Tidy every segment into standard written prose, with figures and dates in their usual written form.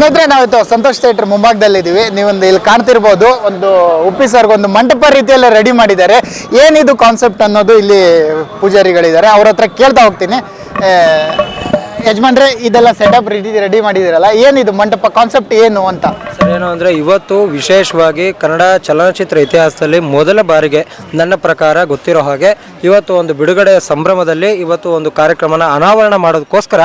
ಸ್ನೇಹಿತರೆ, ನಾವಿತ್ತು ಸಂತೋಷ್ ಥಿಯೇಟರ್ ಮುಂಭಾಗದಲ್ಲಿದ್ದೀವಿ. ನೀವೊಂದು ಇಲ್ಲಿ ಕಾಣ್ತಿರ್ಬೋದು, ಒಂದು ಉಪ್ಪಿ ಸರ್ಗೆ ಒಂದು ಮಂಟಪ ರೀತಿಯಲ್ಲೇ ರೆಡಿ ಮಾಡಿದ್ದಾರೆ. ಏನಿದು ಕಾನ್ಸೆಪ್ಟ್ ಅನ್ನೋದು ಇಲ್ಲಿ ಪೂಜಾರಿಗಳಿದ್ದಾರೆ, ಅವ್ರ ಹತ್ರ ಕೇಳ್ತಾ ಹೋಗ್ತೀನಿ. ಯಜಮಾನ್ರೆ, ಇದೆಲ್ಲ ಸೆಟಪ್ ರೆಡಿ ಮಾಡಿದಿರಲ್ಲ, ಏನಿದು ಮಂಟಪ ಕಾನ್ಸೆಪ್ಟ್ ಏನು ಅಂತ? ಸರ್, ಏನು ಅಂದರೆ ಇವತ್ತು ವಿಶೇಷವಾಗಿ ಕನ್ನಡ ಚಲನಚಿತ್ರ ಇತಿಹಾಸದಲ್ಲಿ ಮೊದಲ ಬಾರಿಗೆ ನನ್ನ ಪ್ರಕಾರ ಗೊತ್ತಿರೋ ಹಾಗೆ ಇವತ್ತು ಒಂದು ಬಿಡುಗಡೆಯ ಸಂಭ್ರಮದಲ್ಲಿ ಇವತ್ತು ಒಂದು ಕಾರ್ಯಕ್ರಮನ ಅನಾವರಣ ಮಾಡೋದಕ್ಕೋಸ್ಕರ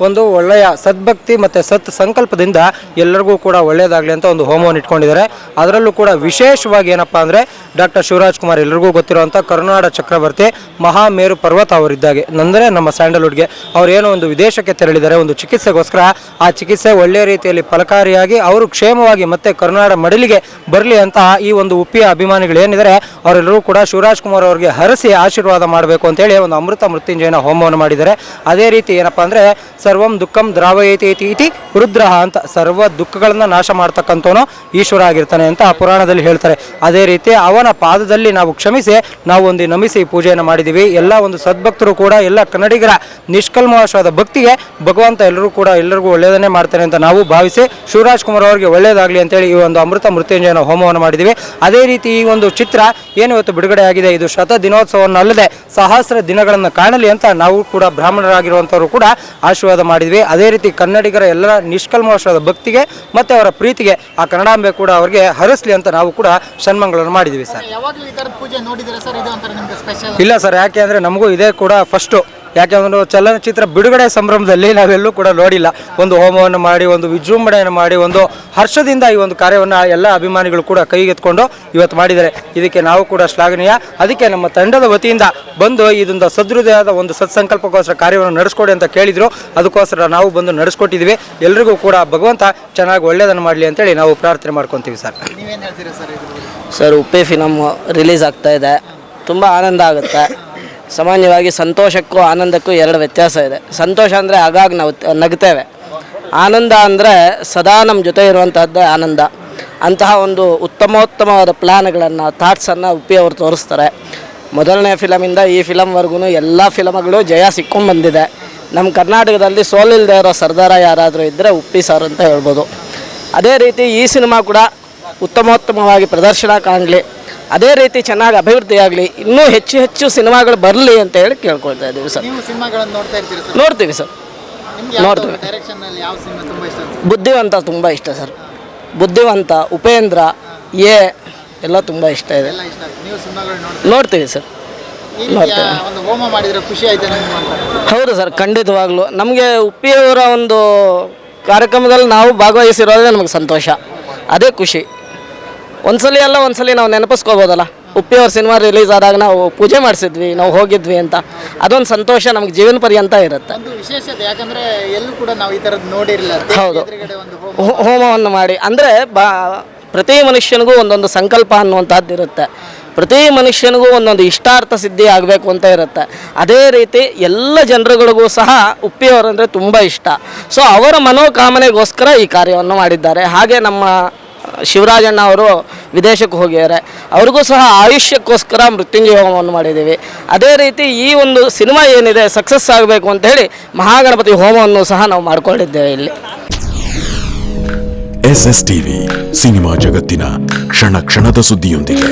ಒಂದು ಒಳ್ಳೆಯ ಸದ್ಭಕ್ತಿ ಮತ್ತು ಸತ್ ಸಂಕಲ್ಪದಿಂದ ಎಲ್ಲರಿಗೂ ಕೂಡ ಒಳ್ಳೆಯದಾಗಲಿ ಅಂತ ಒಂದು ಹೋಮವನ್ನು ಇಟ್ಕೊಂಡಿದ್ದಾರೆ. ಅದರಲ್ಲೂ ಕೂಡ ವಿಶೇಷವಾಗಿ ಏನಪ್ಪ ಅಂದರೆ ಡಾಕ್ಟರ್ ಶಿವರಾಜ್ ಕುಮಾರ್, ಎಲ್ಲರಿಗೂ ಗೊತ್ತಿರುವಂಥ ಕರುನಾಡ ಚಕ್ರವರ್ತಿ ಮಹಾಮೇರು ಪರ್ವತ ಅವರಿದ್ದಾಗೆ, ಅಂದರೆ ನಮ್ಮ ಸ್ಯಾಂಡಲ್ವುಡ್ಗೆ ಅವರೇನೋ ಒಂದು ವಿದೇಶಕ್ಕೆ ತೆರಳಿದ್ದಾರೆ ಒಂದು ಚಿಕಿತ್ಸೆಗೋಸ್ಕರ. ಆ ಚಿಕಿತ್ಸೆ ಒಳ್ಳೆಯ ರೀತಿಯಲ್ಲಿ ಫಲಕಾರಿಯಾಗಿ ಅವರು ಕ್ಷೇಮವಾಗಿ ಮತ್ತೆ ಕರುನಾಡ ಮಡಿಲಿಗೆ ಬರಲಿ ಅಂತ ಈ ಒಂದು ಉಪ್ಪಿಯ ಅಭಿಮಾನಿಗಳು ಏನಿದ್ದಾರೆ ಅವರೆಲ್ಲರೂ ಕೂಡ ಶಿವರಾಜ್ ಕುಮಾರ್ ಅವರಿಗೆ ಹರಸಿ ಆಶೀರ್ವಾದ ಮಾಡಬೇಕು ಅಂತೇಳಿ ಒಂದು ಅಮೃತ ಮೃತ್ಯುಂಜಯನ ಹೋಮವನ್ನು ಮಾಡಿದ್ದಾರೆ. ಅದೇ ರೀತಿ ಏನಪ್ಪ ಅಂದರೆ ಸರ್ವಂ ದುಃಖಂ ದ್ರಾವಯತಿ ಇತಿ ರುದ್ರಃ ಅಂತ, ಸರ್ವ ದುಃಖಗಳನ್ನು ನಾಶ ಮಾಡ್ತಕ್ಕಂಥವನು ಈಶ್ವರ ಆಗಿರ್ತಾನೆ ಅಂತ ಪುರಾಣದಲ್ಲಿ ಹೇಳ್ತಾರೆ. ಅದೇ ರೀತಿ ಅವನ ಪಾದದಲ್ಲಿ ನಾವು ಕ್ಷಮಿಸಿ ನಾವು ಒಂದು ನಮಿಸಿ ಪೂಜೆಯನ್ನು ಮಾಡಿದ್ದೀವಿ. ಎಲ್ಲ ಒಂದು ಸದ್ಭಕ್ತರು ಕೂಡ ಎಲ್ಲ ಕನ್ನಡಿಗರ ನಿಷ್ಕಲ್ಮಶವಾದ ಭಕ್ತಿಗೆ ಭಗವಂತ ಎಲ್ಲರಿಗೂ ಒಳ್ಳೆಯದನ್ನೇ ಮಾಡ್ತಾನೆ ಅಂತ ನಾವು ಭಾವಿಸಿ ಶಿವರಾಜ್ ಕುಮಾರ್ ಅವರಿಗೆ ಒಳ್ಳೆಯದಾಗಲಿ ಅಂತೇಳಿ ಈ ಒಂದು ಅಮೃತ ಮೃತ್ಯುಂಜಯನ ಹೋಮವನ್ನು ಮಾಡಿದ್ದೀವಿ. ಅದೇ ರೀತಿ ಈ ಒಂದು ಚಿತ್ರ ಏನು ಇವತ್ತು ಬಿಡುಗಡೆ ಆಗಿದೆ, ಇದು ಶತ ದಿನೋತ್ಸವವನ್ನು ಅಲ್ಲದೆ ಸಹಸ್ರ ದಿನಗಳನ್ನು ಕಾಣಲಿ ಅಂತ ನಾವು ಕೂಡ ಬ್ರಾಹ್ಮಣರಾಗಿರುವಂಥವರು ಕೂಡ ಆಶೀರ್ವಾದ ಮಾಡಿದ್ವಿ. ಅದೇ ರೀತಿ ಕನ್ನಡಿಗರ ಎಲ್ಲರ ನಿಷ್ಕಲ್ಮಶವಾದ ಭಕ್ತಿಗೆ ಮತ್ತು ಅವರ ಪ್ರೀತಿಗೆ ಆ ಕನ್ನಡಾಂಬೆ ಕೂಡ ಅವರಿಗೆ ಹರಿಸಲಿ ಅಂತ ನಾವು ಕೂಡ ಸನ್ಮಾನಗಳನ್ನು ಮಾಡಿದ್ವಿ. ಸರ್, ಇಲ್ಲ ಸರ್, ಯಾಕೆ ಅಂದರೆ ನಮಗೂ ಇದೇ ಕೂಡ ಫಸ್ಟು. ಯಾಕೆಂದ್ರೆ ಚಲನಚಿತ್ರ ಬಿಡುಗಡೆ ಸಂಭ್ರಮದಲ್ಲಿ ನಾವೆಲ್ಲೂ ಕೂಡ ನೋಡಿಲ್ಲ. ಒಂದು ಹೋಮವನ್ನು ಮಾಡಿ, ಒಂದು ವಿಜೃಂಭಣೆಯನ್ನು ಮಾಡಿ, ಒಂದು ಹರ್ಷದಿಂದ ಈ ಒಂದು ಕಾರ್ಯವನ್ನು ಎಲ್ಲ ಅಭಿಮಾನಿಗಳು ಕೂಡ ಕೈಗೆತ್ಕೊಂಡು ಇವತ್ತು ಮಾಡಿದ್ದಾರೆ. ಇದಕ್ಕೆ ನಾವು ಕೂಡ ಶ್ಲಾಘನೀಯ. ಅದಕ್ಕೆ ನಮ್ಮ ತಂಡದ ವತಿಯಿಂದ ಬಂದು ಇದೊಂದು ಸದೃಢವಾದ ಒಂದು ಸತ್ಸಂಕಲ್ಪಕ್ಕೋಸ್ಕರ ಕಾರ್ಯವನ್ನು ನಡೆಸ್ಕೊಡಿ ಅಂತ ಕೇಳಿದ್ರು. ಅದಕ್ಕೋಸ್ಕರ ನಾವು ಬಂದು ನಡೆಸ್ಕೊಟ್ಟಿದ್ದೀವಿ. ಎಲ್ರಿಗೂ ಕೂಡ ಭಗವಂತ ಚೆನ್ನಾಗಿ ಒಳ್ಳೆಯದನ್ನು ಮಾಡಲಿ ಅಂತೇಳಿ ನಾವು ಪ್ರಾರ್ಥನೆ ಮಾಡ್ಕೊತೀವಿ. ಸರ್, ನೀವೇನು ಹೇಳ್ತೀರಾ sir? Sir, Uppi film release ಆಗ್ತಾ ಇದೆ, ತುಂಬ ಆನಂದ ಆಗುತ್ತೆ. ಸಾಮಾನ್ಯವಾಗಿ ಸಂತೋಷಕ್ಕೂ ಆನಂದಕ್ಕೂ ಎರಡು ವ್ಯತ್ಯಾಸ ಇದೆ. ಸಂತೋಷ ಅಂದರೆ ಆಗಾಗ ನಾವು ನಗ್ತೇವೆ, ಆನಂದ ಅಂದರೆ ಸದಾ ನಮ್ಮ ಜೊತೆ ಇರುವಂತಹದ್ದೇ ಆನಂದ. ಅಂತಹ ಒಂದು ಉತ್ತಮೋತ್ತಮವಾದ ಪ್ಲ್ಯಾನ್ಗಳನ್ನು, ಥಾಟ್ಸನ್ನು ಉಪ್ಪಿ ಅವರು ತೋರಿಸ್ತಾರೆ. ಮೊದಲನೇ ಫಿಲಮಿಂದ ಈ ಫಿಲಮ್ವರೆಗೂ ಎಲ್ಲ ಫಿಲಮ್ಗಳು ಜಯ ಸಿಕ್ಕೊಂಡು ಬಂದಿದೆ. ನಮ್ಮ ಕರ್ನಾಟಕದಲ್ಲಿ ಸೋಲಿಲ್ಲದೆ ಇರೋ ಸರ್ದಾರ ಯಾರಾದರೂ ಇದ್ದರೆ ಉಪ್ಪಿ ಸರ್ ಅಂತ ಹೇಳ್ಬೋದು. ಅದೇ ರೀತಿ ಈ ಸಿನಿಮಾ ಕೂಡ ಉತ್ತಮೋತ್ತಮವಾಗಿ ಪ್ರದರ್ಶನ ಕಾಣಲಿ, ಅದೇ ರೀತಿ ಚೆನ್ನಾಗಿ ಅಭಿವೃದ್ಧಿ ಆಗಲಿ, ಇನ್ನೂ ಹೆಚ್ಚು ಸಿನಿಮಾಗಳು ಬರಲಿ ಅಂತ ಹೇಳಿ ಕೇಳ್ಕೊಳ್ತಾ ಇದ್ದೀವಿ. ಸರ್, ನೋಡ್ತೀವಿ ಸರ್, ನೋಡ್ತೀವಿ. ಬುದ್ಧಿವಂತ ತುಂಬ ಇಷ್ಟ ಸರ್. ಬುದ್ಧಿವಂತ, ಉಪೇಂದ್ರ, ಎಲ್ಲ ತುಂಬ ಇಷ್ಟ ಇದೆ. ನೋಡ್ತೀವಿ ಸರ್, ನೋಡ್ತೀವಿ. ಹೌದು ಸರ್, ಖಂಡಿತವಾಗ್ಲೂ ನಮಗೆ ಉಪ್ಪಿಯವರ ಒಂದು ಕಾರ್ಯಕ್ರಮದಲ್ಲಿ ನಾವು ಭಾಗವಹಿಸಿರೋದೇ ನಮಗೆ ಸಂತೋಷ, ಅದೇ ಖುಷಿ. ಒಂದ್ಸಲಿ ನಾವು ನೆನಪಿಸ್ಕೋಬೋದಲ್ಲ. ಉಪ್ಪಿಯವ್ರ ಸಿನಿಮಾ ರಿಲೀಸ್ ಆದಾಗ ನಾವು ಪೂಜೆ ಮಾಡಿಸಿದ್ವಿ, ನಾವು ಹೋಗಿದ್ವಿ ಅಂತ, ಅದೊಂದು ಸಂತೋಷ ನಮಗೆ ಜೀವನ ಪರ್ಯಂತ ಇರುತ್ತೆ. ಹೌದು, ಹೋಮವನ್ನು ಮಾಡಿ ಅಂದರೆ ಪ್ರತಿ ಮನುಷ್ಯನಿಗೂ ಒಂದೊಂದು ಸಂಕಲ್ಪ ಅನ್ನುವಂಥದ್ದು ಇರುತ್ತೆ. ಪ್ರತಿ ಮನುಷ್ಯನಿಗೂ ಒಂದೊಂದು ಇಷ್ಟಾರ್ಥ ಸಿದ್ಧಿ ಆಗಬೇಕು ಅಂತ ಇರುತ್ತೆ. ಅದೇ ರೀತಿ ಎಲ್ಲ ಜನರುಗಳಿಗೂ ಸಹ ಉಪ್ಪಿಯವರಂದರೆ ತುಂಬ ಇಷ್ಟ. ಸೊ ಅವರ ಮನೋಕಾಮನೆಗೋಸ್ಕರ ಈ ಕಾರ್ಯವನ್ನು ಮಾಡಿದ್ದಾರೆ. ಹಾಗೆ ನಮ್ಮ ಶಿವರಾಜಣ್ಣ ಅವರು ವಿದೇಶಕ್ಕೆ ಹೋಗಿದ್ದಾರೆ, ಅವ್ರಿಗೂ ಸಹ ಆಯುಷ್ಯಕ್ಕೋಸ್ಕರ ಮೃತ್ಯುಂಜಯ ಹೋಮವನ್ನು ಮಾಡಿದ್ದೀವಿ. ಅದೇ ರೀತಿ ಈ ಒಂದು ಸಿನಿಮಾ ಏನಿದೆ ಸಕ್ಸಸ್ ಆಗಬೇಕು ಅಂತೇಳಿ ಮಹಾಗಣಪತಿ ಹೋಮವನ್ನು ಸಹ ನಾವು ಮಾಡಿಕೊಂಡಿದ್ದೇವೆ ಇಲ್ಲಿ. SSTV ಸಿನಿಮಾ ಜಗತ್ತಿನ ಕ್ಷಣ ಕ್ಷಣದ ಸುದ್ದಿಯೊಂದಿಗೆ.